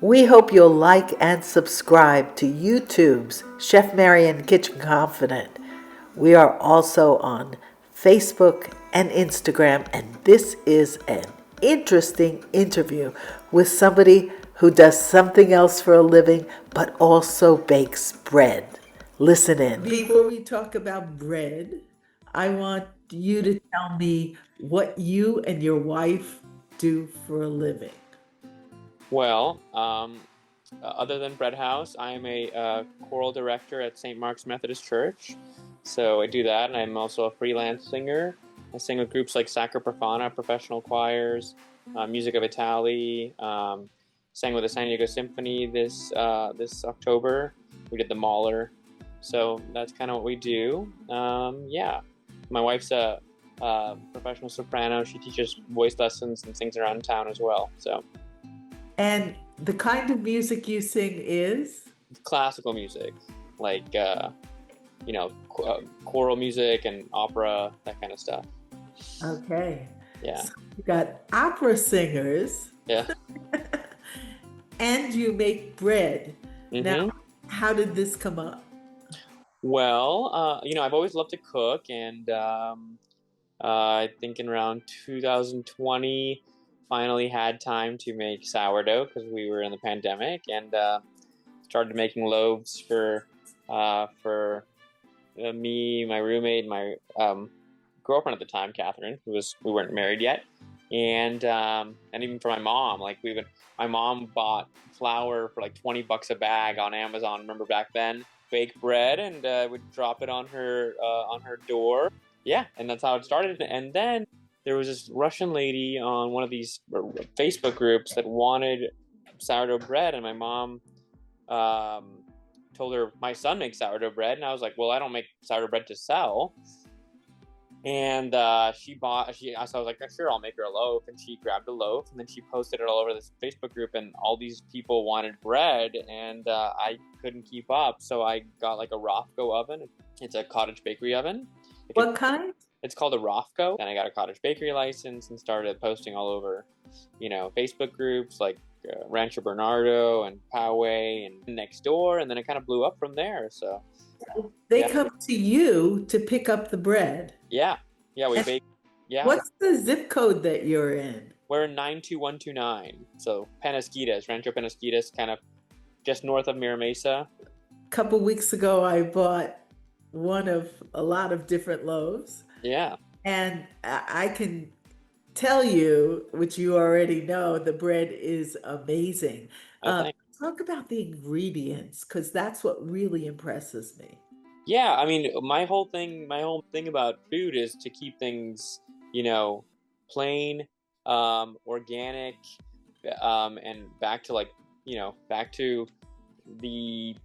We hope you'll like and subscribe to YouTube's Chef Marian Kitchen Confident. We are also on Facebook and Instagram, and this is an interesting interview with somebody who does something else for a living but also bakes bread. Listen in. Before we talk about bread, I want you to tell me what you and your wife do for a living. Well, other than Bread House, I am a choral director at St. Mark's Methodist Church. So I do that, and I'm also a freelance singer. I sing with groups like Sacra Profana, professional choirs, Music of Italy. Sang with the San Diego Symphony this October. We did the Mahler. So that's kind of what we do. Yeah, my wife's a professional soprano. She teaches voice lessons and sings around town as well. So. And the kind of music you sing is? Classical music, like choral music and opera, that kind of stuff. Okay. Yeah. So you got opera singers Yeah. and you make bread. Now, Mm-hmm. how did this come up? Well, I've always loved to cook, and I think in around 2020, finally had time to make sourdough because we were in the pandemic, and started making loaves for me, my roommate, my girlfriend at the time, Catherine, we weren't married yet, and even for my mom, my mom bought flour for like $20 a bag on Amazon. Remember back then, bake bread and would drop it on her door. Yeah, and that's how it started. And then there was this Russian lady on one of these Facebook groups that wanted sourdough bread, and my mom told her my son makes sourdough bread, and I was like, well, I don't make sourdough bread to sell. And so I was like, sure, I'll make her a loaf. And she grabbed a loaf, and then she posted it all over this Facebook group, and all these people wanted bread, and I couldn't keep up. So I got like a Rofco oven. It's a cottage bakery oven. What kind? It's called a Rofco. And I got a cottage bakery license and started posting all over, Facebook groups like Rancho Bernardo and Poway and Next Door, and then it kind of blew up from there. So they come to you to pick up the bread. Yeah, we bake. Yeah. What's the zip code that you're in? We're in 92129. So Penasquitas, Rancho Penasquitas, kind of just north of Mira Mesa. A couple weeks ago, I bought one of a lot of different loaves. Yeah. And I can tell you, which you already know, the bread is amazing. Talk about the ingredients, because that's what really impresses me. Yeah, I mean, my whole thing about food is to keep things, plain, organic, and back to the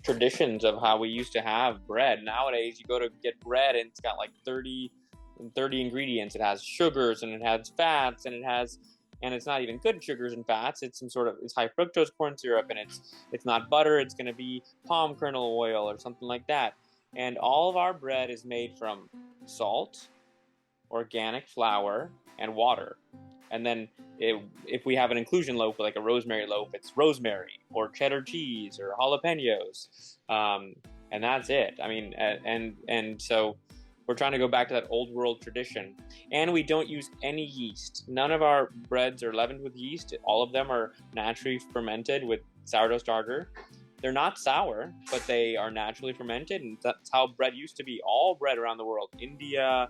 traditions of how we used to have bread. Nowadays, you go to get bread and it's got like 30 ingredients. It has sugars and it has fats and it's not even good sugars and fats. It's it's high fructose corn syrup, and it's not butter. It's going to be palm kernel oil or something like that. And all of our bread is made from salt, organic flour, and water. And then if we have an inclusion loaf, like a rosemary loaf, it's rosemary or cheddar cheese or jalapenos, and that's it. I mean, and so we're trying to go back to that old world tradition. And we don't use any yeast. None of our breads are leavened with yeast. All of them are naturally fermented with sourdough starter. They're not sour, but they are naturally fermented, and that's how bread used to be. All bread around the world, India,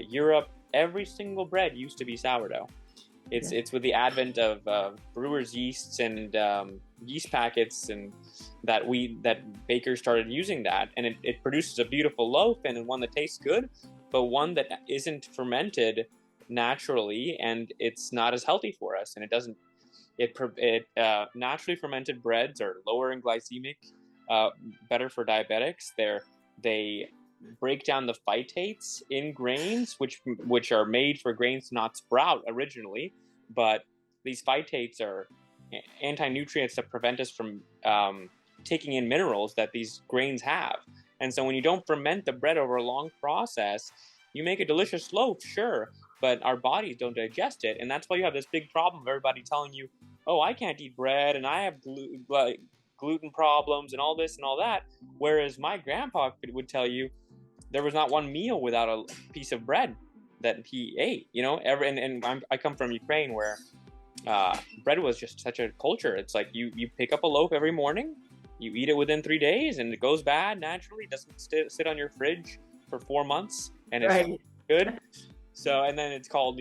Europe, every single bread used to be sourdough. It's with the advent of brewers' yeasts and yeast packets, and that bakers started using that, and it produces a beautiful loaf and one that tastes good, but one that isn't fermented naturally, and it's not as healthy for us, and it doesn't. Naturally fermented breads are lower in glycemic, better for diabetics. They break down the phytates in grains, which are made for grains to not sprout originally, but these phytates are anti-nutrients that prevent us from taking in minerals that these grains have. And so when you don't ferment the bread over a long process, you make a delicious loaf, sure, but our bodies don't digest it. And that's why you have this big problem of everybody telling you, oh, I can't eat bread and I have gluten problems and all this and all that. Whereas my grandpa would tell you there was not one meal without a piece of bread that he ate, and I come from Ukraine where bread was just such a culture. It's like you pick up a loaf every morning, you eat it within 3 days, and it goes bad naturally. It doesn't sit on your fridge for 4 months, and it's Right. good. So, and then it's called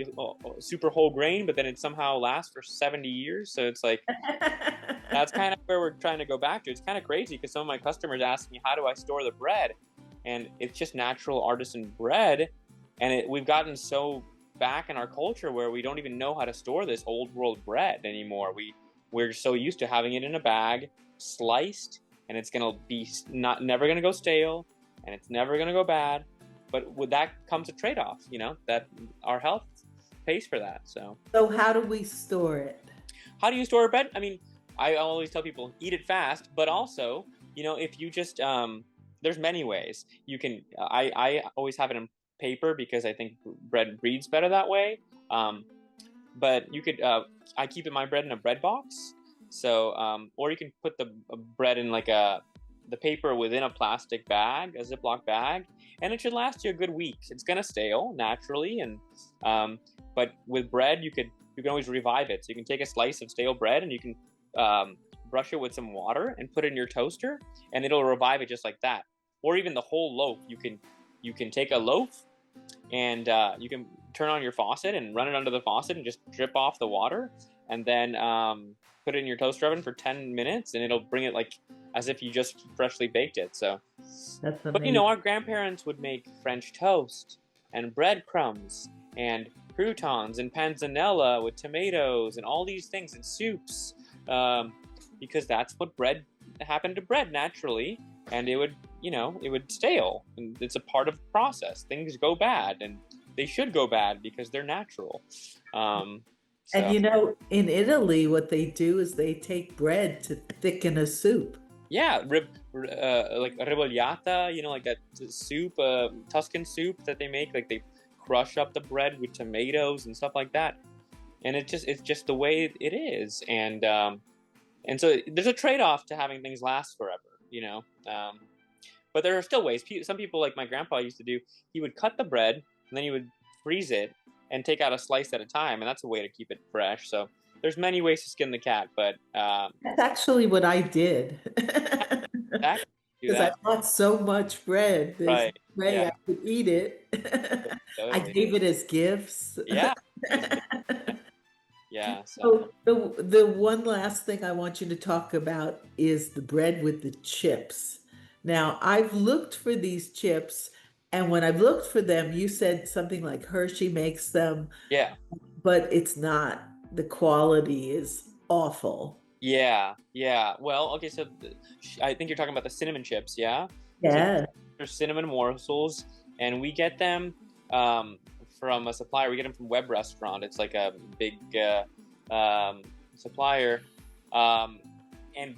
super whole grain, but then it somehow lasts for 70 years. So it's like, that's kind of where we're trying to go back to. It's kind of crazy because some of my customers ask me, how do I store the bread? And it's just natural artisan bread. And we've gotten so back in our culture where we don't even know how to store this old world bread anymore. We're so used to having it in a bag, sliced, and it's gonna be never gonna go stale, and it's never gonna go bad. But with that comes a trade-off, that our health pays for that. So how do we store it? how do you store bread? I mean, I always tell people eat it fast, but also, if you just there's many ways you can. I always have it in paper because I think bread breeds better that way. But you could I keep my bread in a bread box. So or you can put the bread in like the paper within a plastic bag, a Ziploc bag, and it should last you a good week. It's gonna stale naturally, and but with bread you can always revive it. So you can take a slice of stale bread and you can brush it with some water and put it in your toaster, and it'll revive it just like that. Or even the whole loaf. You can take a loaf and you can turn on your faucet and run it under the faucet and just drip off the water, and then put it in your toaster oven for 10 minutes, and it'll bring it like as if you just freshly baked it. So, That's but amazing. our grandparents would make French toast and breadcrumbs and croutons and panzanella with tomatoes and all these things and soups, because that's what bread happened to bread naturally, and it would stale, and it's a part of the process. Things go bad, and they should go bad because they're natural. And So in Italy, what they do is they take bread to thicken a soup. yeah, like ribogliata, like that soup, Tuscan soup that they make. Like they crush up the bread with tomatoes and stuff like that, and it's just the way it is. And so there's a trade-off to having things last forever. But there are still ways. Some people, like my grandpa used to do, he would cut the bread and then he would freeze it and take out a slice at a time, and that's a way to keep it fresh. So there's many ways to skin the cat, but That's actually what I did. that do Because I that bought so much bread, there's no right. way Yeah, I could eat it. I totally. gave it as gifts. Yeah, that's good. Yeah. So So the one last thing I want you to talk about is the bread with the chips. Now, I've looked for these chips, and when I've looked for them, you said something like Hershey makes them, yeah, but it's not. The quality is awful. yeah. Well, okay. So I think you're talking about the cinnamon chips. Yeah. So Yeah. they're cinnamon morsels, and we get them from a supplier. We get them from Web Restaurant. It's like a big supplier. Um,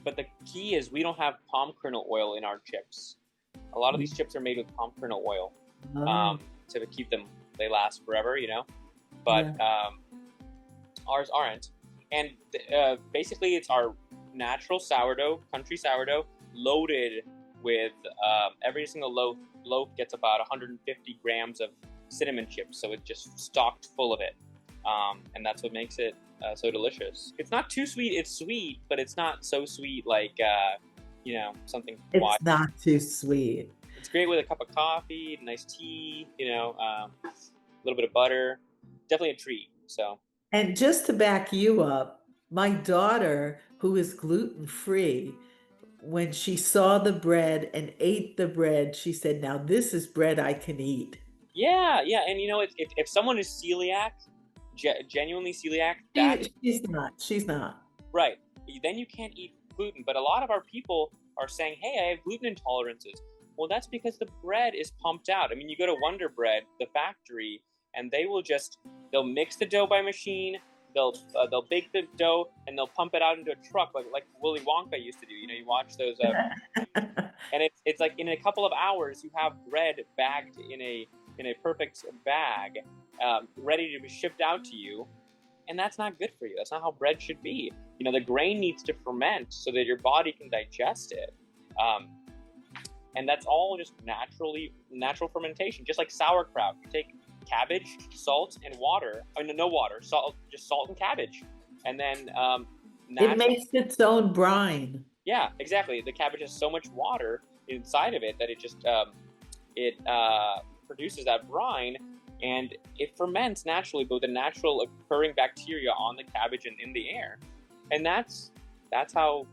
but the key is we don't have palm kernel oil in our chips. A lot of these chips are made with palm kernel oil Oh, to keep them. They last forever. But yeah. ours aren't. And basically, it's our natural sourdough, country sourdough, loaded with every single loaf gets about 150 grams of cinnamon chips, so it's just stocked full of it, and that's what makes it so delicious. It's not too sweet. It's sweet, but it's not so sweet like something It's wild. not too sweet. It's great with a cup of coffee, nice tea, a little bit of butter. Definitely a treat. So And just to back you up, my daughter, who is gluten free, when she saw the bread and ate the bread, she said, "Now this is bread I can eat." yeah, and if someone is celiac, genuinely celiac, that is She's not. She's not. right. Then you can't eat gluten. But a lot of our people are saying, "Hey, I have gluten intolerances." Well, that's because the bread is pumped out. I mean, you go to Wonder Bread, the factory, and they'll mix the dough by machine. They'll bake the dough and they'll pump it out into a truck like Willy Wonka used to do. You watch those, and it's like in a couple of hours you have bread bagged in a perfect bag, ready to be shipped out to you. and that's not good for you. That's not how bread should be. The grain needs to ferment so that your body can digest it. Um, and that's all just natural fermentation, just like sauerkraut. You take cabbage, salt, and water. I mean, no water, salt, just salt and cabbage, and then It natural. makes its own brine. Yeah, exactly. The cabbage has so much water inside of it that it just it produces that brine, and it ferments naturally with the natural occurring bacteria on the cabbage and in the air, and that's how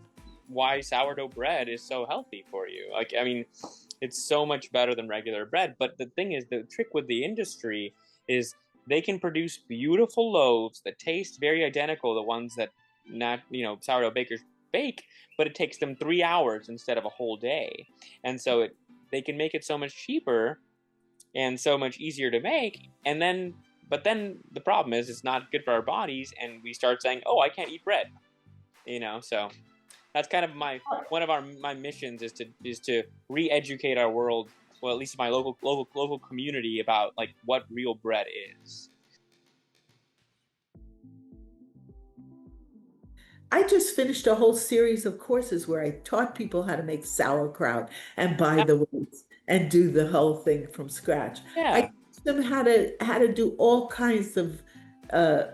why sourdough bread is so healthy for you. Like, I mean, it's so much better than regular bread. But the thing is, the trick with the industry is they can produce beautiful loaves that taste very identical to the ones that sourdough bakers bake, but it takes them 3 hours instead of a whole day. And so they can make it so much cheaper and so much easier to make. But then the problem is it's not good for our bodies, and we start saying, "Oh, I can't eat bread." So that's kind of one of my missions is to re-educate our world, well, at least my local community, about like what real bread is. I just finished a whole series of courses where I taught people how to make sauerkraut and buy the weights and do the whole thing from scratch. I Yeah. teach them how to do all kinds of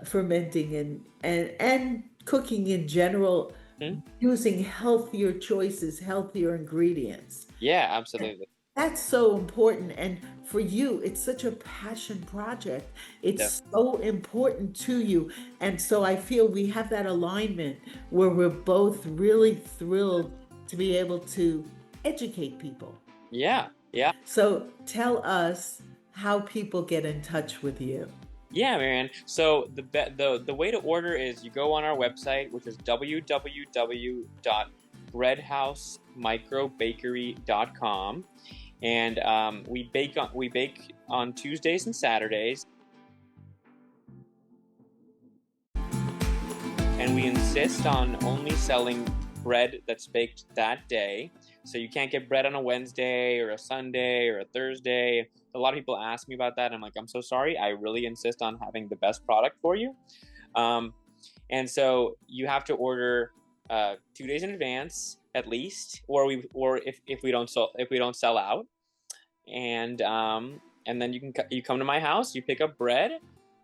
fermenting and cooking in general, Hmm? using healthier choices, healthier ingredients. Yeah, absolutely. That's so important. And for you, it's such a passion project. Yeah. It's so important to you. And so I feel we have that alignment where we're both really thrilled to be able to educate people. Yeah. Yeah. So tell us how people get in touch with you. Yeah, Marianne. So the way to order is you go on our website, which is www.breadhousemicrobakery.com, and we bake on Tuesdays and Saturdays, and we insist on only selling bread that's baked that day. So you can't get bread on a Wednesday or a Sunday or a Thursday. A lot of people ask me about that. And I'm like, I'm so sorry. I really insist on having the best product for you. Um, and so you have to order 2 days in advance at least, or if we don't sell out, and then you come to my house, you pick up bread,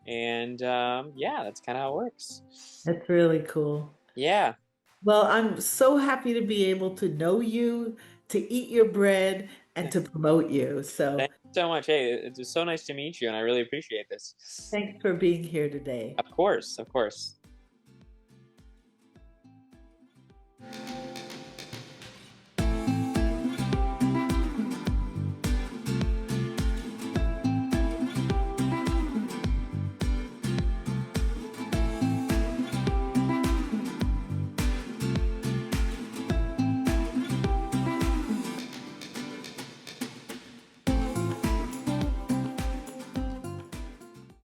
and yeah, that's kind of how it works. That's really cool. Yeah. Well, I'm so happy to be able to know you, to eat your bread, and to promote you. So Thank you so much. Hey, it's so nice to meet you, and I really appreciate this. thanks for being here today. Of course, of course.